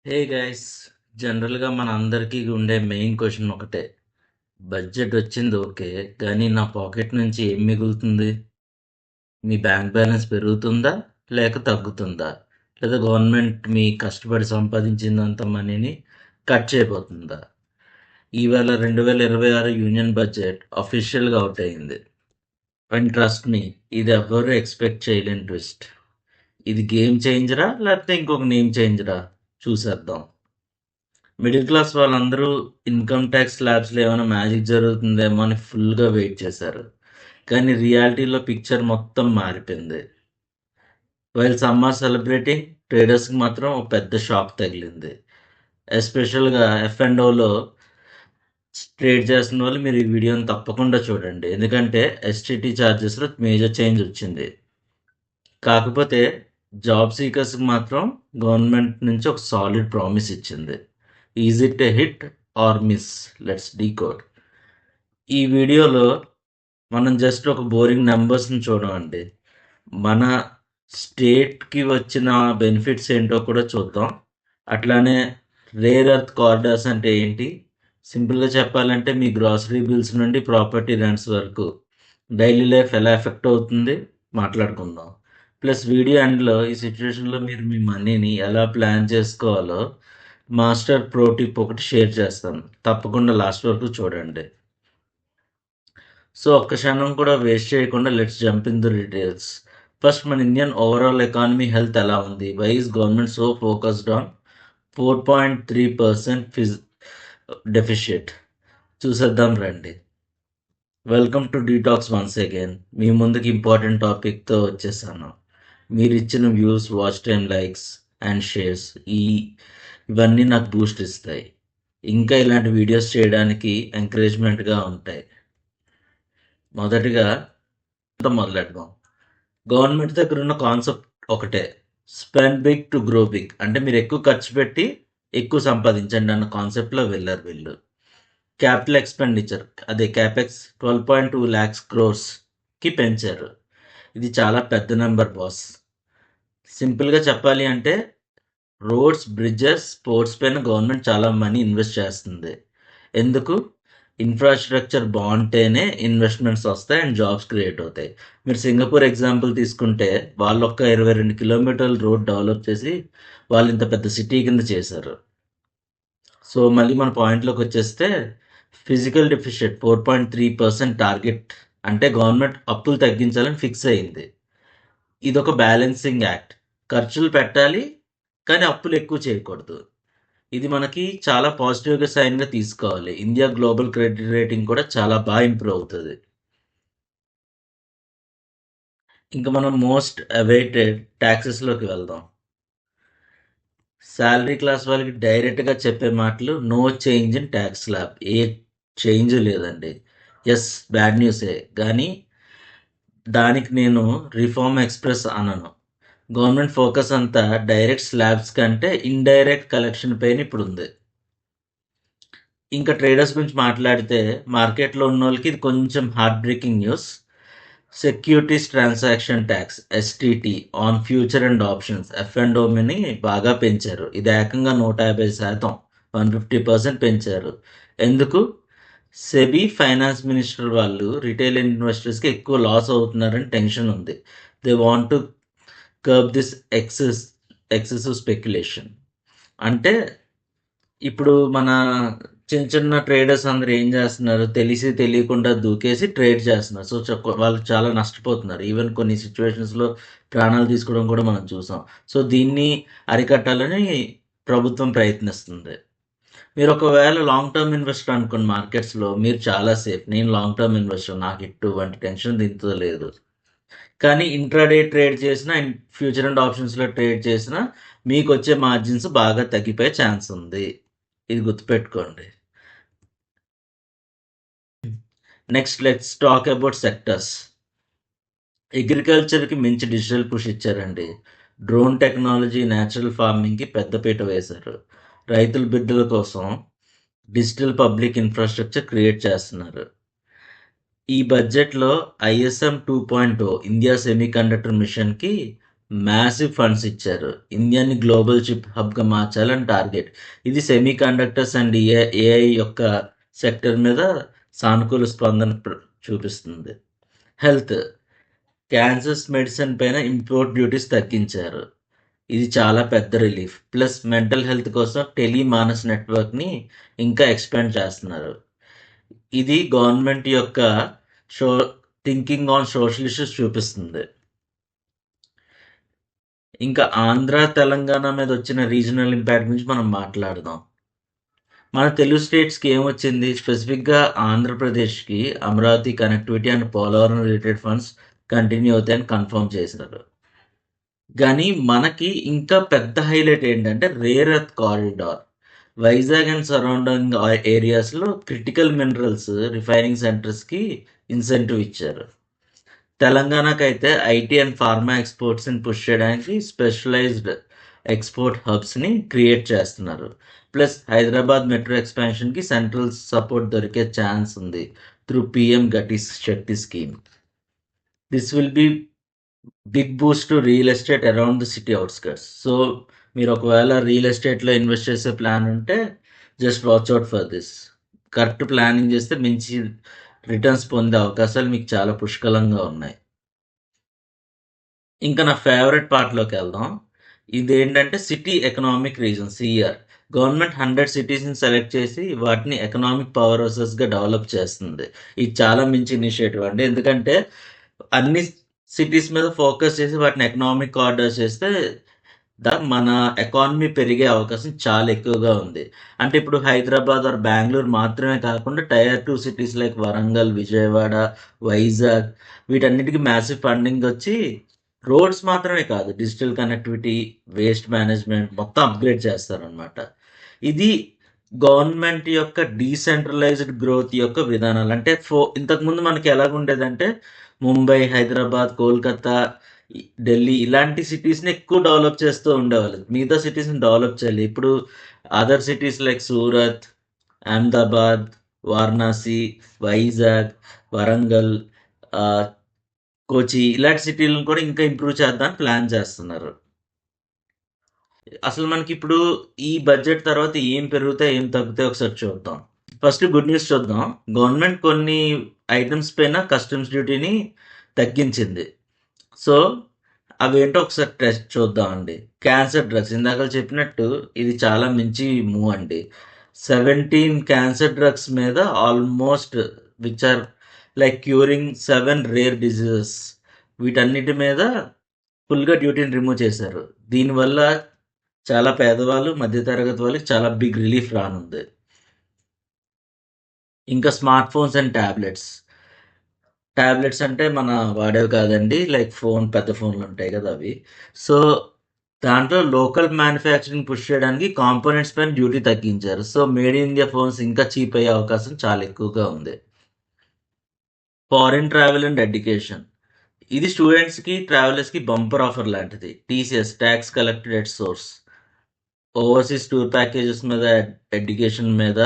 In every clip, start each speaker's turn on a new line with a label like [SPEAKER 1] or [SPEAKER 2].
[SPEAKER 1] Hey guys, జనరల్‌గా మనందరికీ ఉండే మెయిన్ క్వెషన్ ఒకటే. బడ్జెట్ వచ్చింది ఓకే. కానీ నా పాకెట్ నుంచి ఏం మిగులుతుంది? మీ బ్యాంక్ బ్యాలెన్స్ పెరుగుతుందా? లేక తగ్గుతుందా? లేదా గవర్నమెంట్ మీ కష్టపడి సంపాదించినంత మనీని కట్ చేయబోతుందా? ఈవేళ 2026 యూనియన్ బడ్జెట్ అఫీషియల్‌గా ఔట్ అయింది. అండ్ ట్రస్ట్ మీ, ఇది ఎవ్వరూ ఎక్స్‌పెక్ట్ చేయలేని ట్విస్ట్. ఇది గేమ్ చేంజరా? లేకపోతే ఇంకొక నేమ్ చేంజరా? చూసేద్దాం. మిడిల్ క్లాస్ వాళ్ళందరూ ఇన్కమ్ ట్యాక్స్ స్లాబ్స్‌లో ఏమైనా మ్యాజిక్ జరుగుతుందేమో అని ఫుల్‌గా వెయిట్ చేశారు. కానీ రియాలిటీలో పిక్చర్ మొత్తం మారిపోయింది. వైల్ సమ్ ఆర్ సెలబ్రేటింగ్, ట్రేడర్స్‌కి మాత్రం ఒక పెద్ద షాక్ తగిలింది. ఎస్పెషల్‌గా ఎఫ్ అండ్ ఓలో ట్రేడ్ చేస్తున్న వాళ్ళు మీరు ఈ వీడియోని తప్పకుండా చూడండి. ఎందుకంటే ఎస్టీటీ చార్జెస్‌లో మేజర్ చేంజ్ వచ్చింది. కాకపోతే జాబ్ సీకర్స్‌కి మాత్రం గవర్నమెంట్ నుంచి ఒక సాలిడ్ ప్రామిస్ ఇచ్చింది. Is it a hit or miss? Let's decode. ఈ వీడియోలో మనం జస్ట్ ఒక బోరింగ్ నంబర్స్‌ని చూడమండి. మన స్టేట్‌కి వచ్చిన బెనిఫిట్స్ ఏంటో కూడా చూద్దాం. అట్లానే రేర్ ఎర్త్ కారిడార్స్ అంటే ఏంటి? సింపుల్‌గా చెప్పాలంటే మీ గ్రోసరీ బిల్స్ నుండి ప్రాపర్టీ రెంట్స్ వరకు డైలీ లైఫ్ ఎలా ఎఫెక్ట్ అవుతుంది మాట్లాడుకుందాం. ప్లస్ వీడియో ఎండ్‌లో ఈ సిట్యుయేషన్‌లో మీరు మీ మనీని ఎలా ప్లాన్ చేసుకోవాలో మాస్టర్ ప్రో టిప్ ఒకటి షేర్ చేస్తాను. తప్పకుండా లాస్ట్ వరకు చూడండి. సో, ఒక్క క్షణం కూడా వేస్ట్ చేయకుండా let's jump in the details. First మన ఇండియన్ ఓవరాల్ ఎకానమీ హెల్త్ ఎలా ఉంది? Why is government so focused on 4.3% deficit? చూసేద్దాం రండి. Welcome to detox once again. మీ ముందుకి ఇంపార్టెంట్ టాపిక్‌తో వచ్చేసాను. మీరిచ్చిన views, watch time, likes and shares ఇవన్నీ నాకు బూస్ట్ ఇస్తాయి. ఇంకా ఇలాంటి వీడియోస్ చేయడానికి ఎంకరేజ్‌మెంట్‌గా ఉంటాయి. మొదటిగా మొదలెడదాం. గవర్నమెంట్ దగ్గర ఉన్న కాన్సెప్ట్ ఒకటే. Spend big to grow big. అంటే మీరు ఎక్కువ ఖర్చు పెట్టి ఎక్కువ సంపాదించండి అన్న కాన్సెప్ట్‌లో వెళ్లారు వీళ్ళు. క్యాపిటల్ ఎక్స్‌పెండిచర్ అదే క్యాపెక్స్ 12.2 లాక్స్ క్రోర్స్‌కి పెంచారు. ఇది చాలా పెద్ద నంబర్ బాస్. సింపుల్‌గా చెప్పాలి అంటే రోడ్స్, బ్రిడ్జెస్, స్పోర్ట్స్ పైన గవర్నమెంట్ చాలా మనీ ఇన్వెస్ట్ చేస్తుంది. ఎందుకు? ఇన్‌ఫ్రాస్ట్రక్చర్ బావుంటేనే ఇన్వెస్ట్‌మెంట్స్ వస్తాయి అండ్ జాబ్స్ క్రియేట్ అవుతాయి. మీరు సింగపూర్ ఎగ్జాంపుల్ తీసుకుంటే వాళ్ళొక్క 22 కిలోమీటర్ల రోడ్ డెవలప్ చేసి వాళ్ళింత పెద్ద సిటీ కింద చేశారు. సో, మళ్ళీ మన పాయింట్‌లోకొచ్చేస్తే ఫిజికల్ డెఫిషిట్ 4.3% టార్గెట్ అంటే గవర్నమెంట్ అప్పులు తగ్గించాలని ఫిక్స్ అయింది. ఇదొక బ్యాలెన్సింగ్ యాక్ట్. ఖర్చులు పెట్టాలి, కానీ అప్పులు ఎక్కువ చేయకూడదు. ఇది మనకి చాలా పాజిటివ్‌గా సైన్‌గా తీసుకోవాలి. ఇండియా గ్లోబల్ క్రెడిట్ రేటింగ్ కూడా చాలా ఇంప్రూవ్ అవుతది. ఇంక మనం మోస్ట్ అవైటెడ్ టాక్సెస్‌లోకి వెళ్దాం. సాలరీ క్లాస్ వాళ్ళకి డైరెక్ట్‌గా చెప్పే మాటలు no change in tax slab. ఏ చేంజ్ లేదండి. యెస్, బ్యాడ్ న్యూసే. గానీ దానికి నేను రిఫార్మ్ ఎక్స్‌ప్రెస్ అనను. గవర్నమెంట్ ఫోకస్ అంతా డైరెక్ట్ స్లాబ్స్ కంటే ఇండైరెక్ట్ కలెక్షన్ పైన ఇప్పుడుంది. ఇంకా ట్రేడర్స్ గురించి మాట్లాడితే మార్కెట్‌లో ఉన్నోళ్ళకి ఇది కొంచెం heart breaking news. Securities transaction tax STT on future and options F and ఓని బాగా పెంచారు. ఇది ఏకంగా 150%, 150% పెంచారు. ఎందుకు? సెబీ ఫైనాన్స్ మినిస్టర్ వాళ్ళు రిటైల్ ఇన్వెస్టర్స్‌కి ఎక్కువ లాస్ అవుతున్నారని టెన్షన్ ఉంది. They want to curb this excessive speculation. అంటే ఇప్పుడు మన చిన్న చిన్న ట్రేడర్స్ అందరూ ఏం చేస్తున్నారు? తెలిసి తెలియకుండా దూకేసి ట్రేడ్ చేస్తున్నారు. సో, వాళ్ళు చాలా నష్టపోతున్నారు. ఈవెన్ కొన్ని సిట్యుయేషన్స్‌లో ప్రాణాలు తీసుకోవడం కూడా మనం చూసాం. సో, దీన్ని అరికట్టాలని ప్రభుత్వం ప్రయత్నిస్తుంది. మీరు ఒకవేళ లాంగ్ టర్మ్ ఇన్వెస్టర్ అనుకోండి మార్కెట్స్‌లో మీరు చాలా సేఫ్. నేను లాంగ్ టర్మ్ ఇన్వెస్టర్. నాకు ఎటువంటి టెన్షన్ దీంతో లేదు. కానీ ఇంట్రాడే ట్రేడ్ చేసినా, ఫ్యూచర్ అండ్ ఆప్షన్స్‌లో ట్రేడ్ చేసినా మీకొచ్చే మార్జిన్స్ బాగా తగ్గిపోయే ఛాన్స్ ఉంది. ఇది గుర్తుపెట్టుకోండి. Next let's talk about sectors. అగ్రికల్చర్‌కి మించి డిజిటల్ పుష్ ఇచ్చారండి. డ్రోన్ టెక్నాలజీ, నేచురల్ ఫార్మింగ్‌కి పెద్దపీట వేశారు. రైతుల బిడ్డల కోసం డిజిటల్ పబ్లిక్ ఇన్‌ఫ్రాస్ట్రక్చర్ క్రియేట్ చేస్తున్నారు. ఈ బడ్జెట్‌లో ఐఎస్ఎం 2.0 ఇండియా సెమీకండక్టర్ మిషన్‌కి మ్యాసివ్ ఫండ్స్ ఇచ్చారు. ఇండియాని గ్లోబల్ చిప్ హబ్‌గా మార్చాలని టార్గెట్. ఇది సెమీ కండక్టర్స్ అండ్ ఏఐ యొక్క సెక్టర్ మీద సానుకూల స్పందన చూపిస్తుంది. హెల్త్ క్యాన్సర్స్ మెడిసిన్ పైన ఇంపోర్ట్ డ్యూటీస్ తగ్గించారు. ఇది చాలా పెద్ద రిలీఫ్. ప్లస్ మెంటల్ హెల్త్ కోసం టెలిమానస్ నెట్వర్క్‌ని ఇంకా ఎక్స్‌పాండ్ చేస్తున్నారు. ఇది గవర్నమెంట్ యొక్క show thinking on social issues చూపిస్తుంది. ఇంకా ఆంధ్ర, తెలంగాణ మీద వచ్చిన రీజనల్ ఇంపాక్ట్ గురించి మనం మాట్లాడదాం. మన తెలుగు స్టేట్స్‌కి ఏమొచ్చింది? స్పెసిఫిక్‌గా ఆంధ్రప్రదేశ్‌కి Amaravati connectivity and Polavaram related funds continue అవుతాయని కన్ఫర్మ్ చేశారు. గానీ మనకి ఇంకా పెద్ద హైలైట్ ఏంటంటే rare earth corridor. Vizag and surrounding ఏరియాస్‌లో క్రిటికల్ మినరల్స్ రిఫైనింగ్ సెంటర్స్‌కి ఇన్సెంటివ్ ఇచ్చారు. తెలంగాణకైతే ఐటీ అండ్ ఫార్మా ఎక్స్‌పోర్ట్స్‌ని పుష్ చేయడానికి స్పెషలైజ్డ్ ఎక్స్‌పోర్ట్ హబ్స్‌ని క్రియేట్ చేస్తున్నారు. ప్లస్ హైదరాబాద్ మెట్రో ఎక్స్‌పాన్షన్‌కి సెంట్రల్ సపోర్ట్ దొరికే ఛాన్స్ ఉంది through PM Gati Shakti scheme. This will be big boost to real estate around the city outskirts. So, మీరు ఒకవేళ రియల్ ఎస్టేట్‌లో ఇన్వెస్ట్ చేసే ప్లాన్ ఉంటే just watch out for this. Correct planning చేస్తే మంచి రిటర్న్స్ పొందే అవకాశాలు మీకు చాలా పుష్కలంగా ఉన్నాయి. ఇంకా నా ఫేవరెట్ పార్ట్‌లోకెళ్దాం. ఇదేంటంటే city economic region CR. Government 100 సిటీస్‌ని సెలెక్ట్ చేసి వాటిని ఎకనామిక్ పవర్ హౌసెస్‌గా డెవలప్ చేస్తుంది. ఇది చాలా మంచి ఇనిషియేటివ్ అండి. ఎందుకంటే అన్ని సిటీస్ మీద ఫోకస్ చేసి వాటిని ఎకనామిక్ కార్డర్ చేస్తే మన ఎకానమీ పెరిగే అవకాశం చాలా ఎక్కువగా ఉంది. అంటే ఇప్పుడు హైదరాబాద్ ఆర్ బెంగుళూరు మాత్రమే కాకుండా tier 2 cities like Warangal, Vijayawada, Vizag వీటన్నిటికి మ్యాసివ్ ఫండింగ్ వచ్చి రోడ్స్ మాత్రమే కాదు డిజిటల్ కనెక్టివిటీ, వేస్ట్ మేనేజ్మెంట్ మొత్తం అప్గ్రేడ్ చేస్తారనమాట. ఇది గవర్నమెంట్ యొక్క డీసెంట్రలైజ్డ్ గ్రోత్ యొక్క విధానాలు. అంటే ఇంతకుముందు మనకి ఎలాగుండేదంటే ముంబై, హైదరాబాద్, కోల్కతా, ఢిల్లీ ఇలాంటి సిటీస్‌ని ఎక్కువ డెవలప్ చేస్తూ ఉండేవాళ్ళు. మిగతా సిటీస్‌ని డెవలప్ చేయాలి. ఇప్పుడు other cities like Surat, Ahmedabad, Varanasi, Vizag, Warangal, ఆహ్, కోచి ఇలాంటి సిటీలను కూడా ఇంకా ఇంప్రూవ్ చేద్దామని ప్లాన్ చేస్తున్నారు. అసలు మనకిప్పుడు ఈ బడ్జెట్ తర్వాత ఏం పెరుగుతాయి, ఏం తగ్గుతాయి ఒకసారి చూద్దాం. ఫస్ట్ గుడ్ న్యూస్ చూద్దాం. గవర్నమెంట్ కొన్ని ఐటెమ్స్ పైన కస్టమ్స్ డ్యూటీని తగ్గించింది. సో, అవేంటో ఒకసారి టెస్ట్ చూద్దామండి. క్యాన్సర్ డ్రగ్స్ ఇందాక చెప్పినట్టు ఇది చాలా మంచి మూవ్ అండి. 17 క్యాన్సర్ డ్రగ్స్ మీద almost which are like curing 7 rare diseases వీటన్నిటి మీద ఫుల్‌గా డ్యూటీని రిమూవ్ చేశారు. దీనివల్ల చాలా పేదవాళ్ళు, మధ్య తరగతి వాళ్ళకి చాలా బిగ్ రిలీఫ్ రానుంది. ఇంకా smart phones and tablets. Tablets అంటే మన వాడేవి కాదండి. లైక్ పెద్ద ఫోన్‌లుంటాయి గదా! అవి. సో, దాంట్లో లోకల్ మ్యానుఫ్యాక్చరింగ్ పుష్ చేయడానికి కాంపోనెంట్స్ పైన డ్యూటీ తగ్గించారు. So, made in India phones ఇంకా చీప్ అయ్యే అవకాశం చాలా ఎక్కువగా ఉంది. Foreign travel and education. ఇది స్టూడెంట్స్‌కి, ట్రావెలర్స్‌కి బంపర్ ఆఫర్ లాంటిది. TCS talks collected at source. Overseas tour packages మీద ఎడ్యుకేషన్ మీద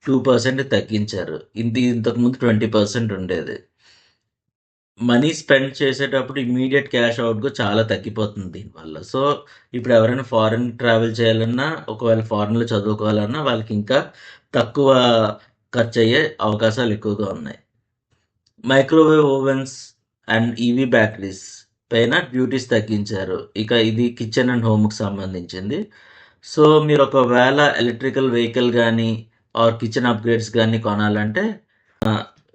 [SPEAKER 1] 2% తగ్గించారు. ఇంతకుముందు 20% ఉండేది. మనీ స్పెండ్ చేసేటప్పుడు ఇమ్మీడియేట్ క్యాష్ అవుట్‌గో చాలా తగ్గిపోతుంది దీనివల్ల. సో, ఇప్పుడు ఎవరైనా ఫారెన్ ట్రావెల్ చేయాలన్నా, ఒకవేళ ఫారెన్‌లో చదువుకోవాలన్నా వాళ్ళకి ఇంకా తక్కువ ఖర్చయ్యే అవకాశాలు ఎక్కువగా ఉన్నాయి. Microwave ovens and EV batteries పైన డ్యూటీస్ తగ్గించారు. ఇక ఇది కిచెన్ అండ్ హోమ్‌కి సంబంధించింది. సో, మీరు ఒకవేళ ఎలక్ట్రికల్ వెహికల్ గానీ ఆర్ కిచెన్ అప్‌గ్రేడ్స్ గానీ కొనాలంటే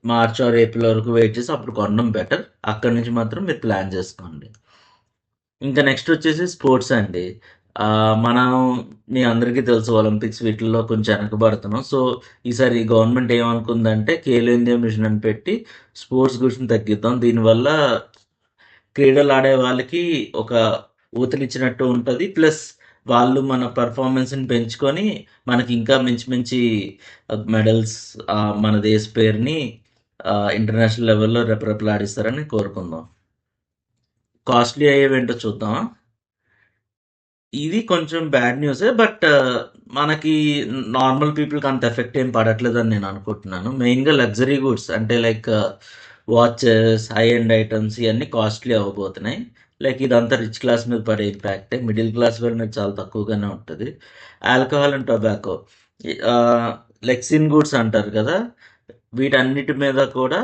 [SPEAKER 1] మార్చ్ ఆర్ ఏప్రిల్ వరకు వెయిట్ చేసి అప్పుడు కొనడం బెటర్. అక్కడి నుంచి మాత్రం మీరు ప్లాన్ చేసుకోండి. ఇంకా నెక్స్ట్ వచ్చేసి స్పోర్ట్స్ అండి. మనం మీ అందరికీ తెలుసు ఒలింపిక్స్ వీటిల్లో కొంచెం వెనకబడుతున్నాం. సో, ఈసారి గవర్నమెంట్ ఏమనుకుందంటే ఖేలో ఇండియా మిషన్ అని పెట్టి స్పోర్ట్స్ గురించి తగ్గిద్దాం. దీనివల్ల క్రీడలు ఆడే వాళ్ళకి ఒక ఊతనిచ్చినట్టు ఉంటది. ప్లస్ వాళ్ళు మన పెర్ఫార్మన్స్‌ని పెంచుకొని మనకి ఇంకా మంచి మంచి మెడల్స్ మన దేశ పేరుని ఇంటర్నేషనల్ లెవెల్‌లో రెపరెపలాడిస్తారని కోరుకుందాం. కాస్ట్‌లీ అయ్యేవేంటో చూద్దామా? ఇది కొంచెం బ్యాడ్ న్యూసే. బట్ మనకి నార్మల్ పీపుల్‌కి అంత ఎఫెక్ట్ ఏం పడట్లేదని నేను అనుకుంటున్నాను. మెయిన్‌గా లగ్జరీ గూడ్స్ అంటే like watches, high end items ఇయన్నీ కాస్ట్‌లీ అవ్వబోతున్నాయి. లైక్ ఇదంతా రిచ్ క్లాస్ మీద పడే ఇంపాక్టే. మిడిల్ క్లాస్ వాళ్ళ మీద చాలా తక్కువగానే ఉంటది. Alcohol and tobacco like sin goods అంటారు కదా! వీటన్నిటి మీద కూడా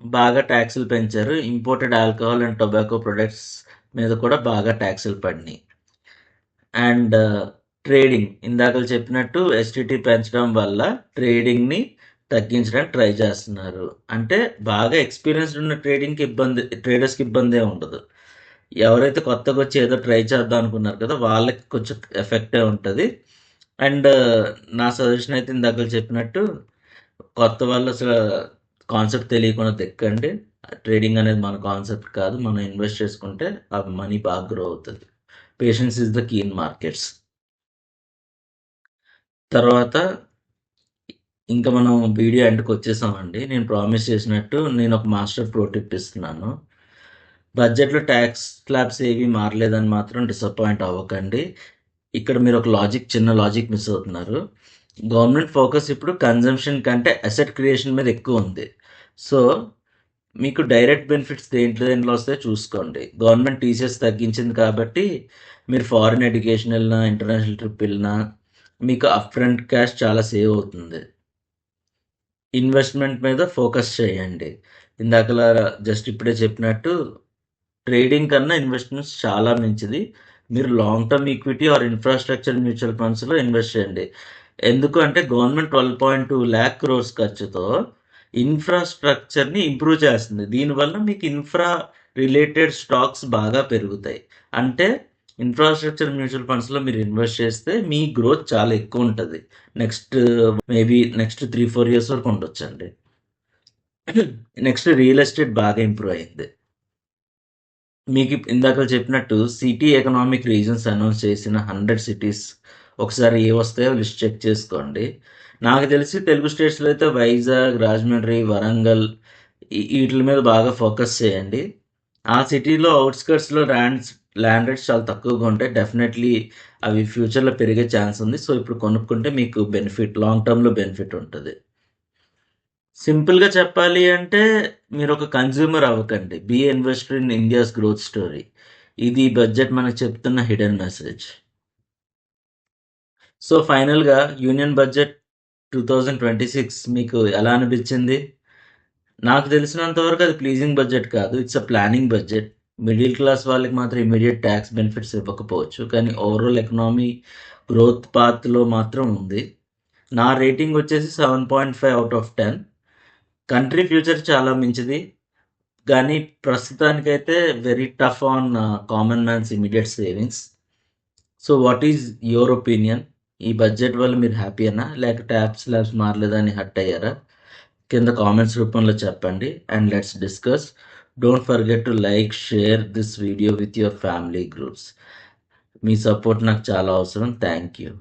[SPEAKER 1] బాగా ట్యాక్సులు పెంచారు. Imported alcohol and tobacco products మీద కూడా బాగా ట్యాక్సులు పడినాయి. అండ్ ట్రేడింగ్ ఇందాకలు చెప్పినట్టు ఎస్టీటీ పెంచడం వల్ల ట్రేడింగ్‌ని తగ్గించడానికి ట్రై చేస్తున్నారు. అంటే బాగా ఎక్స్‌పీరియన్స్‌డ్ ఉన్న ట్రేడర్స్‌కి ఇబ్బందే ఉండదు. ఎవరైతే కొత్తగొచ్చి ఏదో ట్రై చేద్దాం అనుకున్నారు కదా! వాళ్ళకి కొంచెం ఎఫెక్టే ఉంటది. అండ్ నా సజెషన్ అయితే ఇందాకలు చెప్పినట్టు కొత్త వాళ్ళు అసలు కాన్సెప్ట్ తెలియకుండా తెక్కండి. ట్రేడింగ్ అనేది మన కాన్సెప్ట్ కాదు. మనం ఇన్వెస్ట్ చేసుకుంటే ఆ మనీ బాగా గ్రో అవుతది. Patience is the key in markets. తర్వాత ఇంకా మనం వీడియో ఎండ్‌కొచ్చేసామండి. నేను ప్రామిస్ చేసినట్టు నేనొక మాస్టర్ ప్రో టిప్ ఇస్తున్నాను. బడ్జెట్‌లో టాక్స్ స్లాబ్స్ ఏవి మారలేదని మాత్రం డిసప్పాయింట్ అవ్వకండి. ఇక్కడ మీరొక చిన్న లాజిక్ మిస్ అవుతున్నారు. గవర్నమెంట్ ఫోకస్ ఇప్పుడు కన్జంప్షన్ కంటే అసెట్ క్రియేషన్ మీద ఎక్కువుంది. సో, మీకు డైరెక్ట్ బెనిఫిట్స్ దేంట్లో వస్తాయో చూసుకోండి. గవర్నమెంట్ టీసీఎస్ తగ్గించింది కాబట్టి మీరు ఫారిన్ ఎడ్యుకేషన్ ఎళ్ళినా, ఇంటర్నేషనల్ ట్రిప్ ఎళ్ళినా మీకు అప్ ఫ్రంట్ క్యాష్ చాలా సేవ్ అవుతుంది. ఇన్వెస్ట్‌మెంట్ మీద ఫోకస్ చేయండి. ఇందాకలా జస్ట్ ఇప్పుడే చెప్పినట్టు ట్రేడింగ్ కన్నా ఇన్వెస్ట్‌మెంట్స్ చాలా మంచిది. మీరు long term equity are infrastructure mutual ఫండ్స్‌లో ఇన్వెస్ట్ చేయండి. ఎందుకు అంటే గవర్నమెంట్ 12.2 లాక్ క్రోర్స్ ఖర్చుతో ఇన్‌ఫ్రాస్ట్రక్చర్‌ని ఇంప్రూవ్ చేస్తుంది. దీనివల్ల మీకు ఇన్‌ఫ్రా రిలేటెడ్ స్టాక్స్ బాగా పెరుగుతాయి. అంటే ఇన్‌ఫ్రాస్ట్రక్చర్ మ్యూచువల్ ఫండ్స్‌లో మీరు ఇన్వెస్ట్ చేస్తే మీ గ్రోత్ చాలా ఎక్కువుంటది. నెక్స్ట్ నెక్స్ట్ 3, 4 ఇయర్స్ వరకు ఉండొచ్చండి. నెక్స్ట్ రియల్ ఎస్టేట్ బాగా ఇంప్రూవ్ అయింది. మీకు ఇందాకల చెప్పినట్టు సిటీ ఎకనామిక్ రీజన్స్ అనౌన్స్ చేసిన 100 సిటీస్ ఒకసారి ఏవొస్తాయో లిస్ట్ చెక్ చేసుకోండి. నాకు తెలిసి తెలుగు స్టేట్స్‌లో అయితే వైజాగ్, రాజమండ్రి, వరంగల్ ఈటిల మీద బాగా ఫోకస్ చేయండి. ఆ సిటీలో ఔట్‌స్కర్ట్స్‌లో ల్యాండ్ రేట్స్ చాలా తక్కువగా ఉంటాయి. డెఫినెట్‌లీ అవి ఫ్యూచర్‌లో పెరిగే ఛాన్స్ ఉంది. సో, ఇప్పుడు కొనుక్కుంటే మీకు లాంగ్ టర్మ్‌లో బెనిఫిట్ ఉంటది. సింపుల్‌గా చెప్పాలి అంటే మీరొక కన్జ్యూమర్ అవ్వకండి. Be a investor in India's growth story. ఇది బడ్జెట్ మనకు చెప్తున్న హిడెన్ మెసేజ్. సో, ఫైనల్‌గా యూనియన్ బడ్జెట్ 2026 మీకు ఎలా అనిపించింది? నాకు తెలిసినంత వరకు అది ప్లీజింగ్ బడ్జెట్ కాదు. It's a planning budget. Middle class వాళ్ళకి మాత్రం ఇమ్మీడియేట్ టాక్స్ బెనిఫిట్స్ ఇవ్వకపోవచ్చు. కానీ ఓవరాల్ ఎకనామీ గ్రోత్ పాత్‌లో మాత్రం ఉంది. నా రేటింగ్ వచ్చేసి 7.5 ఔట్ ఆఫ్ 10. కంట్రీ ఫ్యూచర్ చాలా మంచిది. కానీ ప్రస్తుతానికైతే very tough on common man's immediate savings. So, what is your opinion? ఈ బడ్జెట్ వల్ల మీరు హ్యాపీయేనా? లేక స్లాబ్స్ మారలేదని హర్ట్ అయ్యారా? కింద కామెంట్స్ రూపంలో చెప్పండి. And let's discuss. Don't forget to like, share this video with your family groups. Me support నాకు చాలా అవసరం. Thank you.